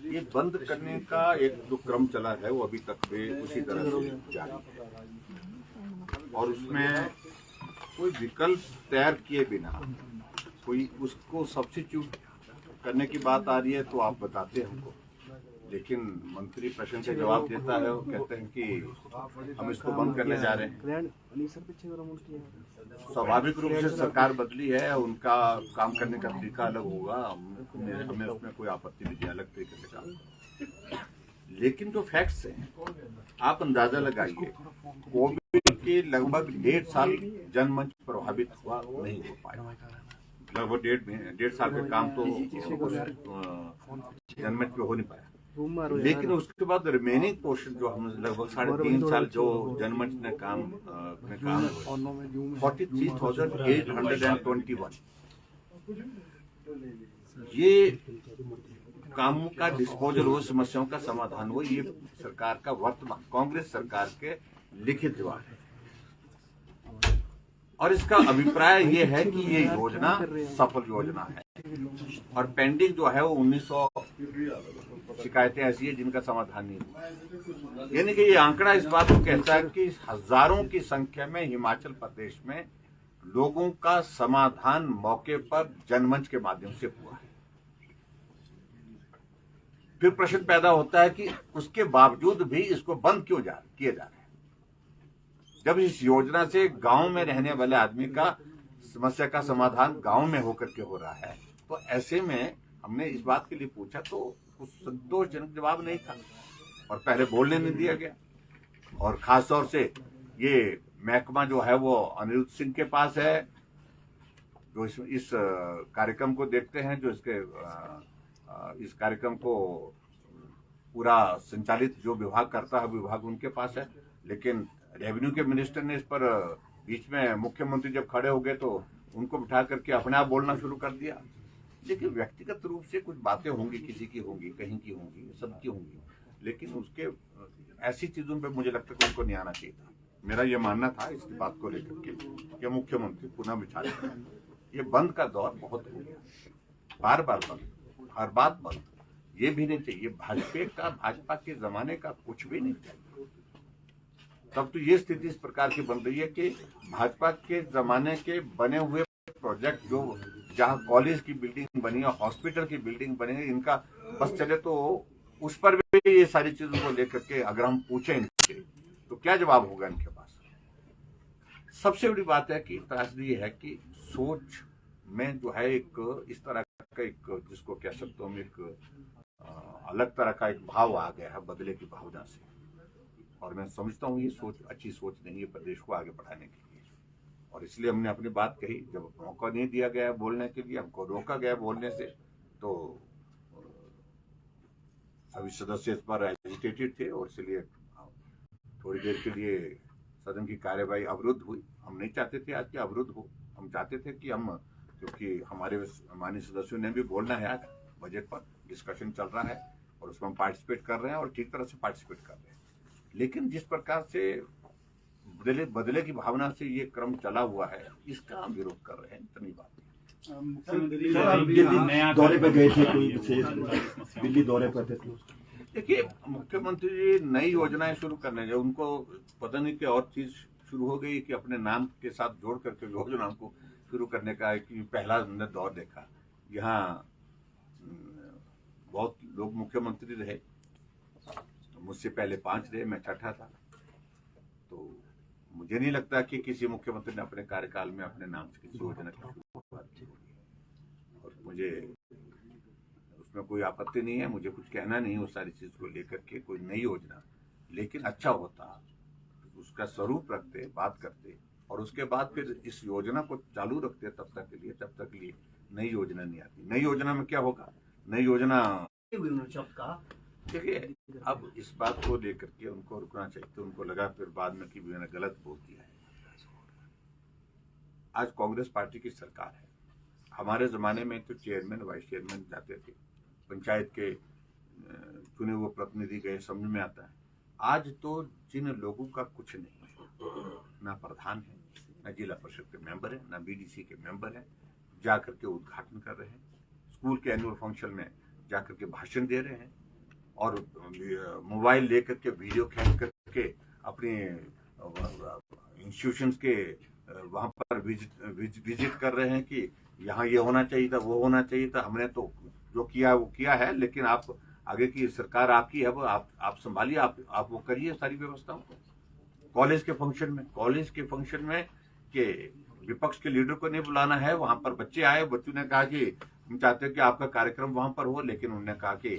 ये बंद करने का एक जो क्रम चला है वो अभी तक भी उसी तरह से जारी है और उसमें कोई विकल्प तैयार किए बिना कोई उसको सब्स्टिट्यूट करने की बात आ रही है तो आप बताते हैं हमको, लेकिन मंत्री प्रश्न का जवाब देता है, वो कहते हैं कि हम इसको बंद करने जा रहे हैं। स्वाभाविक रूप से सरकार बदली है, उनका काम करने का तरीका अलग होगा, हमें उसमें कोई आपत्ति नहीं, अलग तरीके से काम। लेकिन जो फैक्ट्स हैं आप अंदाजा लगाइए, कोविड के लगभग 1.5 साल जनमंच प्रभावित हुआ नहीं हो पाया, लगभग 1.5 साल का काम तो जनमंच पे हो नहीं पाया। लेकिन उसके बाद रिमेनिंग पोर्शन जो हम लगभग 3.5 साल जो जनमंच ने काम 43,821 ये कामों का डिस्पोजल हो, समस्याओं का समाधान हो, ये सरकार का वर्तमान कांग्रेस सरकार के लिखित जवाब है और इसका अभिप्राय ये है कि ये योजना सफल योजना है और पेंडिंग जो है वो 1900 शिकायतें ऐसी है जिनका समाधान नहीं हुआ। यानी कि ये आंकड़ा इस बात को कहता है कि हजारों की संख्या में हिमाचल प्रदेश में लोगों का समाधान मौके पर जनमंच के माध्यम से हुआ है। फिर प्रश्न पैदा होता है कि उसके बावजूद भी इसको बंद क्यों किए जा रहे हैं, जब इस योजना से गांव में रहने वाले आदमी का समस्या का समाधान गांव में होकर के हो रहा है। तो ऐसे में हमने इस बात के लिए पूछा तो कुछ संतोषजनक जवाब नहीं था और पहले बोलने नहीं दिया गया और खास तौर से ये महकमा जो है वो अनिरुद्ध सिंह के पास है, जो इस कार्यक्रम को देखते हैं, जो इस कार्यक्रम को पूरा संचालित जो विभाग करता है विभाग उनके पास है। लेकिन रेवेन्यू के मिनिस्टर ने इस पर बीच में मुख्यमंत्री जब खड़े हो गए तो उनको बिठा करके अपने आप बोलना शुरू कर दिया। लेकिन व्यक्तिगत रूप से कुछ बातें होंगी, किसी की होंगी, कहीं की होंगी, सबकी होंगी, लेकिन उसके ऐसी चीजों पे मुझे लगता है कि उनको नहीं आना चाहिए था। मेरा ये मानना था इस बात को लेकर के कि मुख्यमंत्री पुनः विचार करें। ये बंद का दौर बहुत हो गया, बार बार बंद, हर बात बंद, ये भी नहीं चाहिए। भाजपा के जमाने का कुछ भी नहीं चाहिए। तब तो ये स्थिति इस प्रकार की बन रही है कि भाजपा के जमाने के बने हुए प्रोजेक्ट जो जहां कॉलेज की बिल्डिंग बनी है, हॉस्पिटल की बिल्डिंग बनी है, इनका बस चले तो उस पर भी ये सारी चीजों को लेकर के अगर हम पूछें इनसे तो क्या जवाब होगा इनके पास। सबसे बड़ी बात है कि त्रासदी है कि सोच में जो है एक इस तरह का एक जिसको कह सकते हो हम एक अलग तरह का एक भाव आ गया है बदले की भावना से, और मैं समझता हूँ ये सोच अच्छी सोच नहीं है प्रदेश को आगे बढ़ाने के लिए। और इसलिए हमने अपनी बात कही, जब मौका नहीं दिया गया बोलने के लिए, हमको रोका गया बोलने से, तो सभी सदस्य इस पर एजिटेटेड थे और इसलिए थोड़ी देर के लिए सदन की कार्यवाही अवरुद्ध हुई। हम नहीं चाहते थे आज की अवरुद्ध हो, हम चाहते थे कि हम, क्योंकि हमारे माननीय सदस्यों ने भी बोलना है, आज बजट पर डिस्कशन चल रहा है और उसमें हम पार्टिसिपेट कर रहे हैं और ठीक तरह से पार्टिसिपेट कर रहे हैं। लेकिन जिस प्रकार से बदले की भावना से ये क्रम चला हुआ है, इसका हम विरोध कर रहे हैं, इतनी बात है। दिल्ली दौरे पर गए थे, कोई विशेष दिल्ली दौरे पर थे। देखिए, मुख्यमंत्री जी नई योजनाएं शुरू करने जो उनको पता नहीं कि और चीज शुरू हो गई कि अपने नाम के साथ जोड़ करके योजनाओं को शुरू करने का कि पहला हमने दौर देखा। यहाँ बहुत लोग मुख्यमंत्री रहे, मुझसे पहले 5 रहे, मैं छठा था, तो मुझे नहीं लगता कि किसी मुख्यमंत्री ने अपने कार्यकाल में अपने नाम से किसी योजना की शुरुआत की और मुझे उसमें कोई आपत्ति नहीं है, मुझे कुछ कहना नहीं उस सारी चीज को लेकर के। कोई नई योजना, लेकिन अच्छा होता उसका स्वरूप रखते, बात करते और उसके बाद फिर इस योजना को चालू रखते तब तक के लिए नई योजना नहीं आती। नई योजना में क्या होगा, नई योजना देखिए, अब इस बात को लेकर के उनको रुकना चाहिए, तो उनको लगा फिर बाद में कि मैंने गलत बोल दिया है। आज कांग्रेस पार्टी की सरकार है। हमारे जमाने में तो चेयरमैन वाइस चेयरमैन जाते थे, पंचायत के चुने हुए प्रतिनिधि गए, समझ में आता है। आज तो जिन लोगों का कुछ नहीं है, ना प्रधान है, ना जिला परिषद के मेंबर है, ना बीडीसी के मेंबर है, जाकर के उद्घाटन कर रहे हैं। स्कूल के एनुअल फंक्शन में जाकर के भाषण दे रहे हैं और मोबाइल लेकर के वीडियो खींच करके अपने इंस्टीट्यूशंस के वहां पर विजिट कर रहे हैं कि यहाँ ये होना चाहिए था, वो होना चाहिए था। हमने तो जो किया वो किया है, लेकिन आप आगे की सरकार आपकी है, वो आप संभालिए, आप वो करिए सारी व्यवस्थाओं को। कॉलेज के फंक्शन में कि विपक्ष के लीडर को नहीं बुलाना है, वहां पर बच्चे आए, बच्चों ने कहा कि हम चाहते हैं कि आपका कार्यक्रम वहां पर हो, लेकिन उन्होंने कहा कि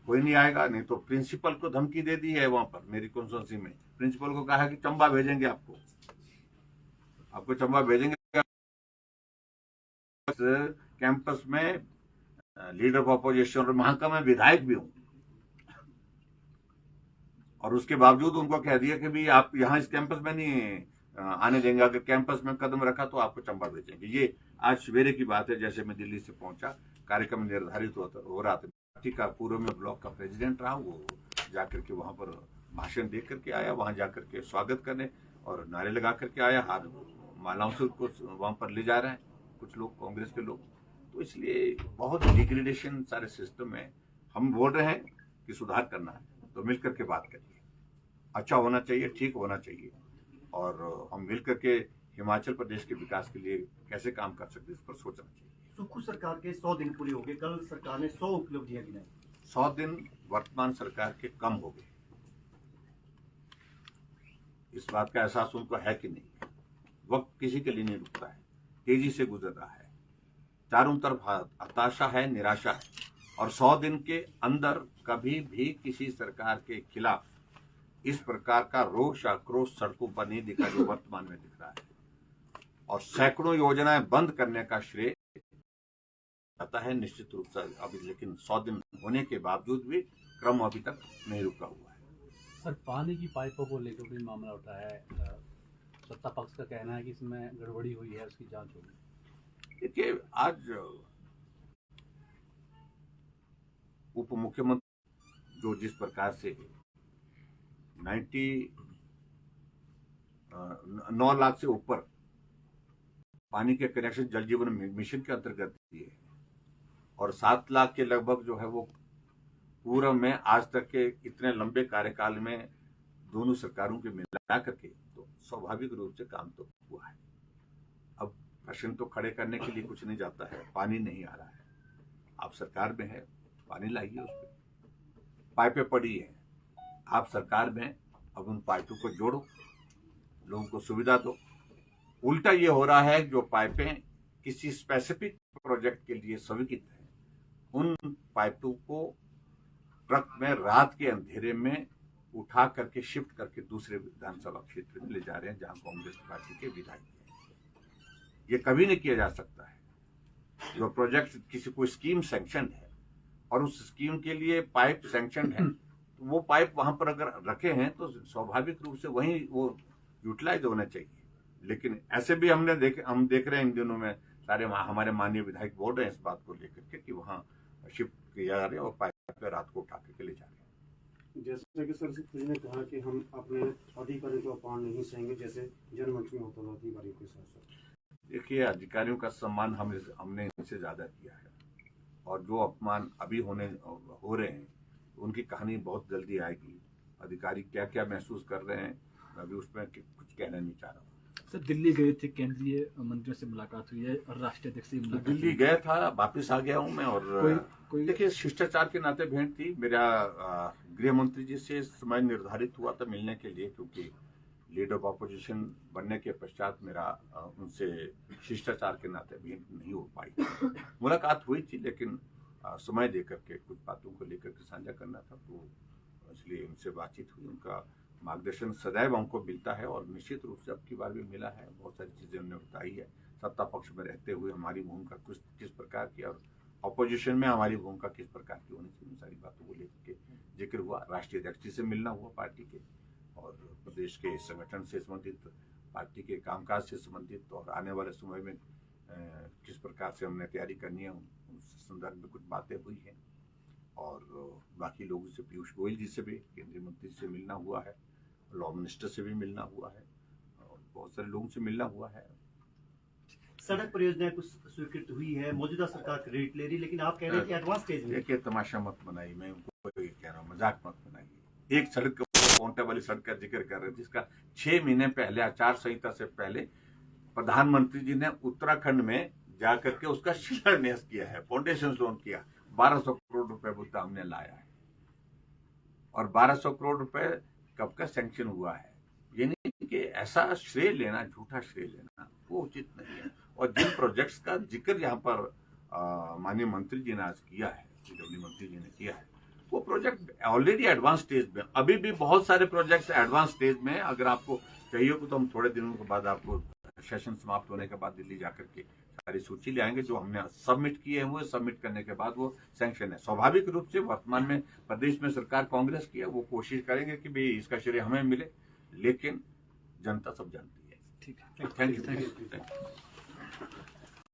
कोई नहीं आएगा। नहीं तो प्रिंसिपल को धमकी दे दी है, वहां पर मेरी कॉन्स्टिट्यूंसी में प्रिंसिपल को कहा है कि चंबा भेजेंगे, आपको चंबा भेजेंगे। कैंपस में लीडर ऑफ अपोजिशन और वहां का मैं विधायक भी हूं, और उसके बावजूद उनको कह दिया कि भी आप यहाँ इस कैंपस में नहीं आने देंगे, अगर कैंपस में कदम रखा तो आपको चंबा भेजेंगे। ये आज सवेरे की बात है, जैसे मैं दिल्ली से पहुंचा, कार्यक्रम निर्धारित हो रहा था। पार्टी का पूर्व में ब्लॉक का प्रेसिडेंट रहा, वो जाकर के वहां पर भाषण दे करके आया, वहां जाकर के स्वागत करने और नारे लगा करके आया, हाथ मालाओं से उसको वहां पर ले जा रहे हैं कुछ लोग, कांग्रेस के लोग। तो इसलिए बहुत डिग्रेडेशन सारे सिस्टम में। हम बोल रहे हैं कि सुधार करना है तो मिलकर के बात करिए, अच्छा होना चाहिए, ठीक होना चाहिए, और हम मिलकर के हिमाचल प्रदेश के विकास के लिए कैसे काम कर सकते हैं इस पर सोचना चाहिए। सुक्खू सरकार के 100 दिन पूरे हो गए, कल सरकार ने 100 उपलब्धियां गिनाई। 100 दिन वर्तमान सरकार के कम हो गए, इस बात का एहसास उनको है कि नहीं? वक्त किसी के लिए नहीं रुकता है, तेजी से गुजर रहा है, चारों तरफ हताशा है, निराशा है, और 100 दिन के अंदर कभी भी किसी सरकार के खिलाफ इस प्रकार का रोष आक्रोश सड़कों पर नहीं दिखा जो वर्तमान में दिख रहा है। और सैकड़ों योजनाएं बंद करने का श्रेय आता है निश्चित रूप से अभी, लेकिन 100 दिन होने के बावजूद भी क्रम अभी तक नहीं रुका हुआ है। सर, पानी की पाइपों को लेकर भी मामला उठा है, सत्ता पक्ष का कहना है कि इसमें गड़बड़ी हुई है, उसकी जांच होगी। देखिए, आज उप मुख्यमंत्री जो जिस प्रकार से 9 लाख से ऊपर पानी के कनेक्शन जल जीवन मिशन के अंतर्गत दिए, और 7 लाख के लगभग जो है वो पूर्व में आज तक के इतने लंबे कार्यकाल में दोनों सरकारों के मिला करके, तो स्वाभाविक रूप से काम तो हुआ है। अब प्रश्न तो खड़े करने के लिए कुछ नहीं जाता है, पानी नहीं आ रहा है, आप सरकार में है, पानी लाइए, उस पर पाइपें पड़ी है, आप सरकार में, अब उन पाइपों को जोड़ो, लोगों को सुविधा दो। उल्टा ये हो रहा है, जो पाइपें किसी स्पेसिफिक प्रोजेक्ट के लिए स्वीकृत है, उन पाइपों को ट्रक में रात के अंधेरे में उठा करके शिफ्ट करके दूसरे विधानसभा क्षेत्र में ले जा रहे हैं जहां कांग्रेस पार्टी के विधायक हैं। ये कभी नहीं किया जा सकता है। जो प्रोजेक्ट किसी कोई स्कीम सैंक्शन है और उस स्कीम के लिए पाइप सैंक्शन है, तो वो पाइप वहां पर अगर रखे हैं तो स्वाभाविक रूप से वहीं वो यूटिलाइज होना चाहिए। लेकिन ऐसे भी हम देख रहे हैं इन दिनों में सारे हमारे माननीय विधायक बोल रहे हैं इस बात को लेकर के कि वहां शिफ्ट किया जा रहा है और पाइप रात को उठा के ले जा रहे हैं। जैसे कि सर जी ने कहा कि हम अपने अधिकारियों को अपमान नहीं सहेंगे, जैसे जनमंच में होता था अधिकारियों के साथ। देखिए, अधिकारियों का सम्मान हमने इनसे ज्यादा किया है, और जो अपमान अभी हो रहे हैं उनकी कहानी बहुत जल्दी आएगी। अधिकारी क्या क्या महसूस कर रहे हैं, अभी उसमें कुछ कहना नहीं चाह रहा हूँ। सर, दिल्ली गए थे, केंद्रीय मंत्रियों से मुलाकात हुई है और राष्ट्रीय अध्यक्ष से तो मुलाकात दिल्ली गया था, वापिस आ गया हूं मैं, और कोई देखिए शिष्टाचार के नाते भेंट थी। मेरा गृह मंत्री जी से समय निर्धारित हुआ था मिलने के लिए, क्योंकि लीडर ऑफ अपोजिशन बनने के पश्चात मेरा उनसे शिष्टाचार के नाते भेंट नहीं हो पाई। मुलाकात हुई थी, लेकिन समय देकर के कुछ बातों को लेकर के साझा करना था, तो इसलिए उनसे बातचीत हुई। उनका मार्गदर्शन सदैव हमको मिलता है, और निश्चित रूप से अब की बार भी मिला है। बहुत सारी चीजें उन्होंने बताई है, सत्ता पक्ष में रहते हुए हमारी भूमिका किस प्रकार की और अपोजिशन में हमारी भूमिका किस प्रकार की होनी चाहिए, सारी बातों को लेकर के जिक्र हुआ। राष्ट्रीय अध्यक्ष जी से मिलना हुआ पार्टी के, और प्रदेश के संगठन से संबंधित, पार्टी के कामकाज से संबंधित, और आने वाले समय में किस प्रकार से हमने तैयारी करनी है उस संदर्भ में कुछ बातें हुई हैं। और बाकी लोगों से, पीयूष गोयल जी से भी, केंद्रीय मंत्री से मिलना हुआ है, लॉ मिनिस्टर से भी मिलना हुआ है, और बहुत सारे लोगों से मिलना हुआ है। सड़क परियोजनाएं कुछ स्वीकृत हुई है, मौजूदा सरकार क्रेडिट ले रही, लेकिन आप कह रहे हैं कि एडवांस स्टेज में। देखिए, तमाशा मत बनाइए, मैं उनको ये कह रहा हूँ, मजाक मत बनाइए। एक सड़क पोंटा वाली सड़क का जिक्र कर रहे थे, जिसका 6 महीने पहले आचार संहिता से पहले प्रधानमंत्री जी ने उत्तराखंड में जाकर के उसका शिलान्यास किया है, फाउंडेशन स्टोन किया, 1200 करोड़ रुपए बुद्धा हमने लाया है। और 1200 करोड़ रुपए कब का सैंक्शन हुआ है। ये नहीं कि ऐसा श्रेय लेना, झूठा श्रेय लेना वो उचित नहीं है। और जिन प्रोजेक्ट्स का जिक्र यहाँ पर माननीय मंत्री जी ने आज किया है, पीडब्ल्यू मंत्री जी ने किया है, वो प्रोजेक्ट ऑलरेडी एडवांस स्टेज में, अभी भी बहुत सारे प्रोजेक्ट्स एडवांस स्टेज में। अगर आपको चाहिए तो हम थोड़े दिनों के बाद आपको सेशन समाप्त होने के बाद दिल्ली जाकर के सारी सूची ले आएंगे जो हमने सबमिट किए हैं। वो सबमिट करने के बाद वो सैंक्शन है। स्वाभाविक रूप से वर्तमान में प्रदेश में सरकार कांग्रेस की है, वो कोशिश करेंगे कि भाई इसका श्रेय हमें मिले, लेकिन जनता सब जानती है। ठीक है, थैंक यू।